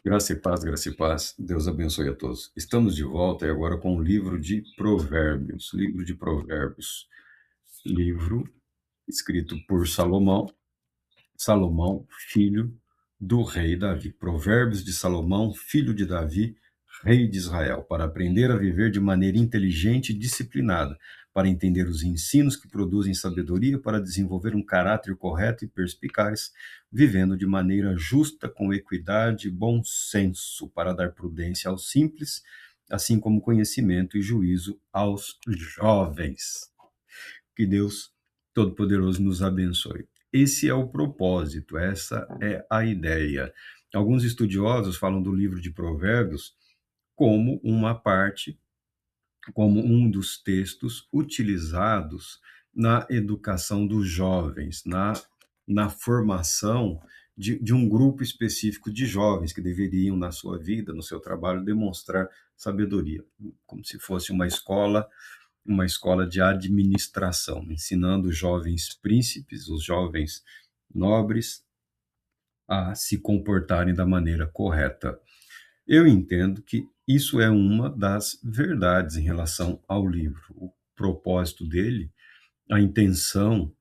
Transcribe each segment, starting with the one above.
Graça e paz, graça e paz. Deus abençoe a todos. Estamos de volta e agora com o livro de Provérbios. Livro de Provérbios. Livro escrito por Salomão. Salomão, filho do rei Davi. Provérbios de Salomão, filho de Davi, rei de Israel, para aprender a viver de maneira inteligente e disciplinada, para entender os ensinos que produzem sabedoria, para desenvolver um caráter correto e perspicaz, vivendo de maneira justa, com equidade e bom senso, para dar prudência aos simples, assim como conhecimento e juízo aos jovens. Que Deus Todo-Poderoso nos abençoe. Esse é o propósito, essa é a ideia. Alguns estudiosos falam do livro de Provérbios como uma parte, como um dos textos utilizados na educação dos jovens, na formação de um grupo específico de jovens que deveriam, na sua vida, no seu trabalho, demonstrar sabedoria, como se fosse uma escola de administração, ensinando os jovens príncipes, os jovens nobres, a se comportarem da maneira correta. Eu entendo que isso é uma das verdades em relação ao livro. O propósito dele, a intenção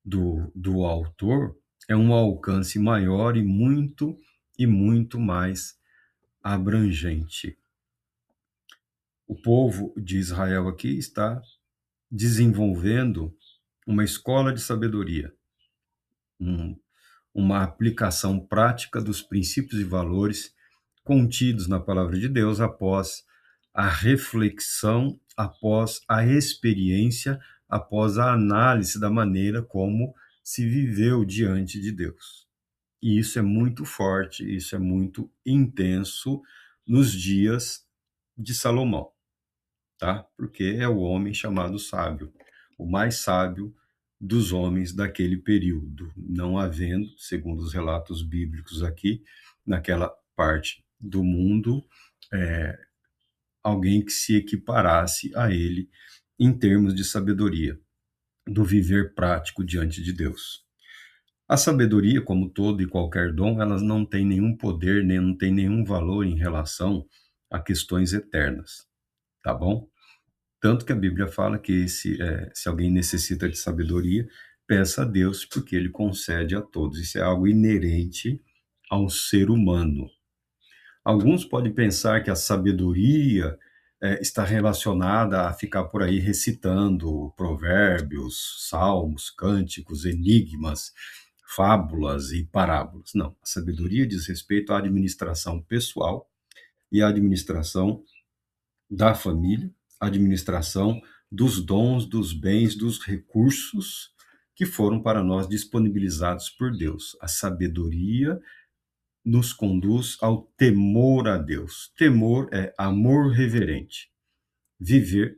do autor é um alcance maior e muito mais abrangente. O povo de Israel aqui está desenvolvendo uma escola de sabedoria, um, uma aplicação prática dos princípios e valores contidos na palavra de Deus após a reflexão, após a experiência, após a análise da maneira como se viveu diante de Deus. E isso é muito forte, isso é muito intenso nos dias de Salomão, tá? Porque é o homem chamado sábio, o mais sábio dos homens daquele período, não havendo, segundo os relatos bíblicos aqui, naquela parte do mundo, alguém que se equiparasse a ele em termos de sabedoria, do viver prático diante de Deus. A sabedoria, como todo e qualquer dom, elas não têm nenhum poder, nem não tem nenhum valor em relação a questões eternas, tá bom? Tanto que a Bíblia fala que se alguém necessita de sabedoria, peça a Deus, porque ele concede a todos. Isso é algo inerente ao ser humano. Alguns podem pensar que a sabedoria está relacionada a ficar por aí recitando provérbios, salmos, cânticos, enigmas, fábulas e parábolas. Não, a sabedoria diz respeito à administração pessoal e à administração da família, administração dos dons, dos bens, dos recursos que foram para nós disponibilizados por Deus. A sabedoria nos conduz ao temor a Deus. Temor é amor reverente. Viver,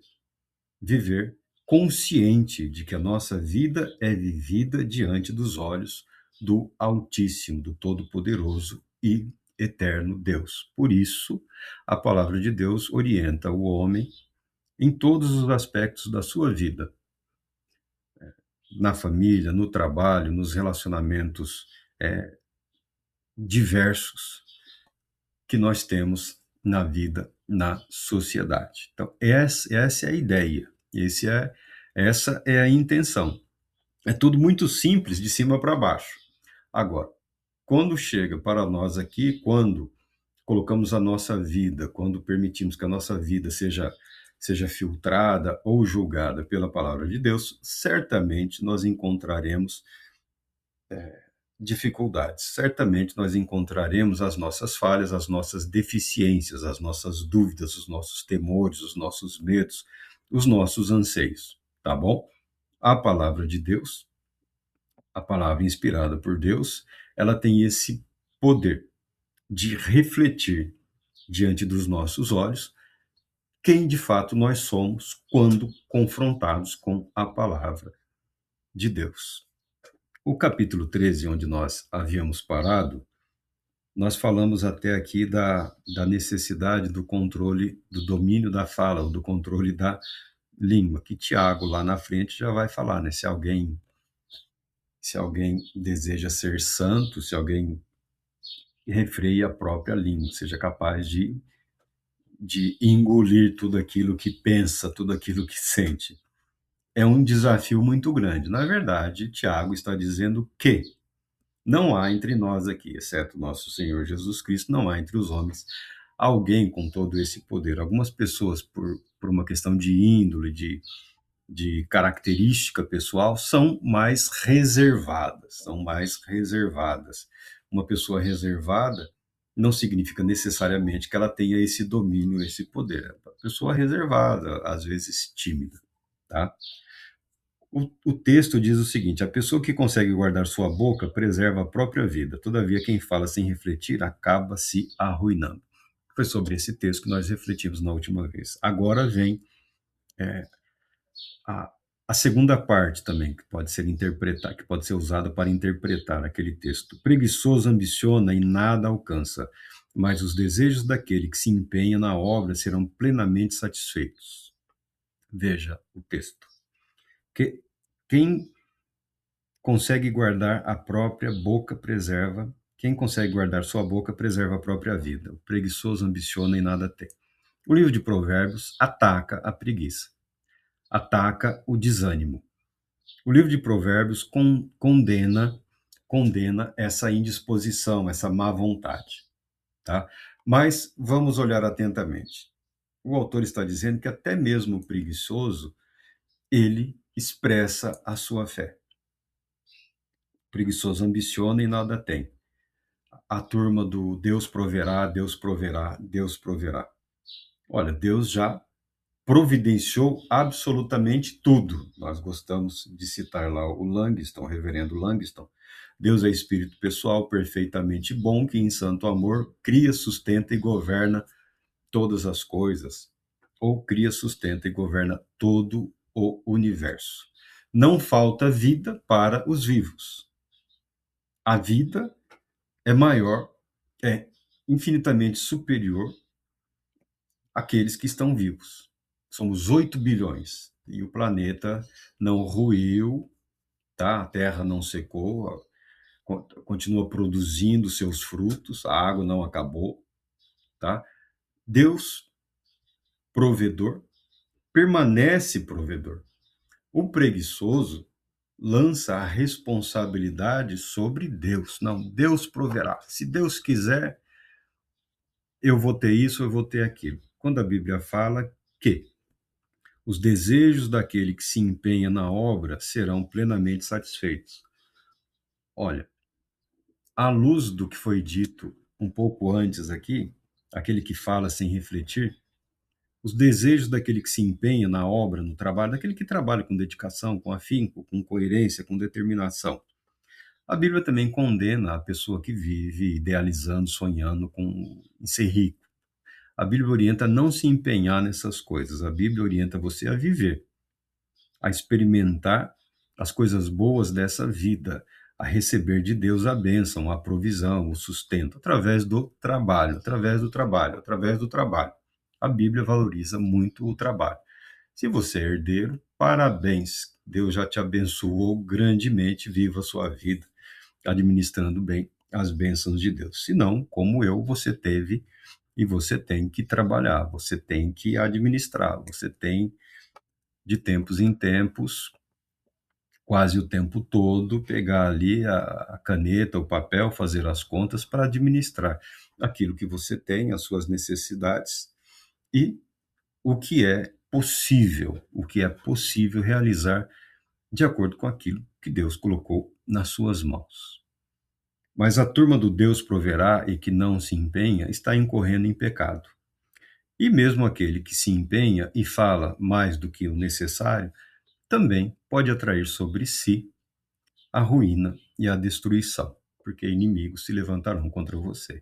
viver consciente de que a nossa vida é vivida diante dos olhos do Altíssimo, do Todo-Poderoso e eterno Deus. Por isso, a palavra de Deus orienta o homem em todos os aspectos da sua vida, na família, no trabalho, nos relacionamentos diversos que nós temos na vida, na sociedade. Então, essa é a ideia, essa é a intenção. É tudo muito simples, de cima para baixo. Agora, quando chega para nós aqui, quando colocamos a nossa vida, quando permitimos que a nossa vida seja filtrada ou julgada pela palavra de Deus, certamente nós encontraremos dificuldades. Certamente nós encontraremos as nossas falhas, as nossas deficiências, as nossas dúvidas, os nossos temores, os nossos medos, os nossos anseios, tá bom? A palavra de Deus, a palavra inspirada por Deus, ela tem esse poder de refletir diante dos nossos olhos quem de fato nós somos quando confrontados com a palavra de Deus. O capítulo 13, onde nós havíamos parado, nós falamos até aqui da necessidade do controle, do domínio da fala, do controle da língua, que Tiago lá na frente já vai falar, né? Se alguém deseja ser santo, se alguém refreie a própria língua, seja capaz de engolir tudo aquilo que pensa, tudo aquilo que sente. É um desafio muito grande. Na verdade, Tiago está dizendo que não há entre nós aqui, exceto nosso Senhor Jesus Cristo, não há entre os homens alguém com todo esse poder. Algumas pessoas, por uma questão de índole, de característica pessoal, são mais reservadas, são mais reservadas. Uma pessoa reservada não significa necessariamente que ela tenha esse domínio, esse poder. É uma pessoa reservada, às vezes tímida, tá? O texto diz o seguinte: a pessoa que consegue guardar sua boca preserva a própria vida. Todavia, quem fala sem refletir acaba se arruinando. Foi sobre esse texto que nós refletimos na última vez. Agora vem a, a segunda parte também, que pode ser interpretar, que pode ser usada para interpretar aquele texto. Preguiçoso ambiciona e nada alcança, mas os desejos daquele que se empenha na obra serão plenamente satisfeitos. Veja o texto. Quem consegue guardar a própria boca preserva, quem consegue guardar sua boca preserva a própria vida. O preguiçoso ambiciona e nada tem. O livro de Provérbios ataca a preguiça, ataca o desânimo. O livro de Provérbios condena essa indisposição, essa má vontade, tá? Mas vamos olhar atentamente. O autor está dizendo que até mesmo o preguiçoso, ele expressa a sua fé. O preguiçoso ambiciona e nada tem. A turma do Deus proverá, Deus proverá, Deus proverá. Olha, Deus já providenciou absolutamente tudo. Nós gostamos de citar lá o Langston, o reverendo Langston. Deus é espírito pessoal perfeitamente bom, que em santo amor cria, sustenta e governa todas as coisas. Ou cria, sustenta e governa todo o universo. Não falta vida para os vivos. A vida é maior, é infinitamente superior àqueles que estão vivos. Somos 8 bilhões e o planeta não ruiu, tá? A Terra não secou, continua produzindo seus frutos, a água não acabou, tá? Deus, provedor, permanece provedor. O preguiçoso lança a responsabilidade sobre Deus. Não, Deus proverá. Se Deus quiser, eu vou ter isso, eu vou ter aquilo. Quando a Bíblia fala que os desejos daquele que se empenha na obra serão plenamente satisfeitos. Olha, à luz do que foi dito um pouco antes aqui, aquele que fala sem refletir, os desejos daquele que se empenha na obra, no trabalho, daquele que trabalha com dedicação, com afinco, com coerência, com determinação. A Bíblia também condena a pessoa que vive idealizando, sonhando em ser rico. A Bíblia orienta a não se empenhar nessas coisas. A Bíblia orienta você a viver, a experimentar as coisas boas dessa vida, a receber de Deus a bênção, a provisão, o sustento, através do trabalho, através do trabalho, através do trabalho. A Bíblia valoriza muito o trabalho. Se você é herdeiro, parabéns. Deus já te abençoou grandemente. Viva a sua vida administrando bem as bênçãos de Deus. Se não, como eu, você teve e você tem que trabalhar, você tem que administrar, você tem, de tempos em tempos, quase o tempo todo, pegar ali a caneta, o papel, fazer as contas para administrar aquilo que você tem, as suas necessidades e o que é possível realizar de acordo com aquilo que Deus colocou nas suas mãos. Mas a turma do Deus proverá e que não se empenha está incorrendo em pecado. E mesmo aquele que se empenha e fala mais do que o necessário, também pode atrair sobre si a ruína e a destruição, porque inimigos se levantarão contra você.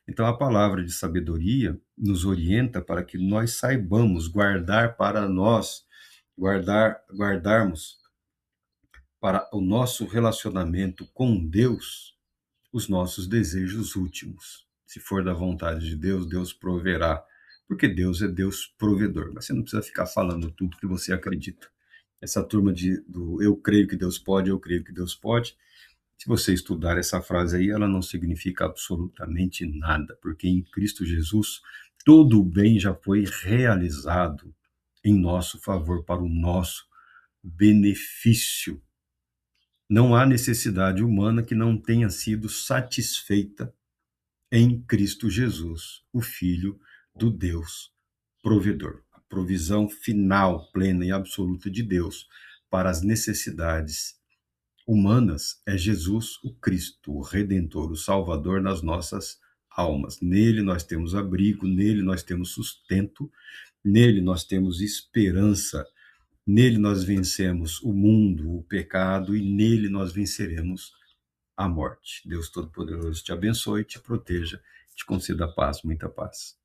Então a palavra de sabedoria nos orienta para que nós saibamos guardar para nós, guardarmos para o nosso relacionamento com Deus os nossos desejos últimos. Se for da vontade de Deus, Deus proverá, porque Deus é Deus provedor. Mas você não precisa ficar falando tudo que você acredita. Essa turma do eu creio que Deus pode, eu creio que Deus pode, Se você estudar essa frase aí, ela não significa absolutamente nada, porque em Cristo Jesus todo o bem já foi realizado em nosso favor, para o nosso benefício. Não há necessidade humana que não tenha sido satisfeita em Cristo Jesus, o Filho do Deus provedor. A provisão final, plena e absoluta de Deus para as necessidades humanas é Jesus, o Cristo, o Redentor, o Salvador nas nossas almas. Nele nós temos abrigo, nele nós temos sustento, nele nós temos esperança, nele nós vencemos o mundo, o pecado, e nele nós venceremos a morte. Deus Todo-Poderoso te abençoe, te proteja, te conceda paz, muita paz.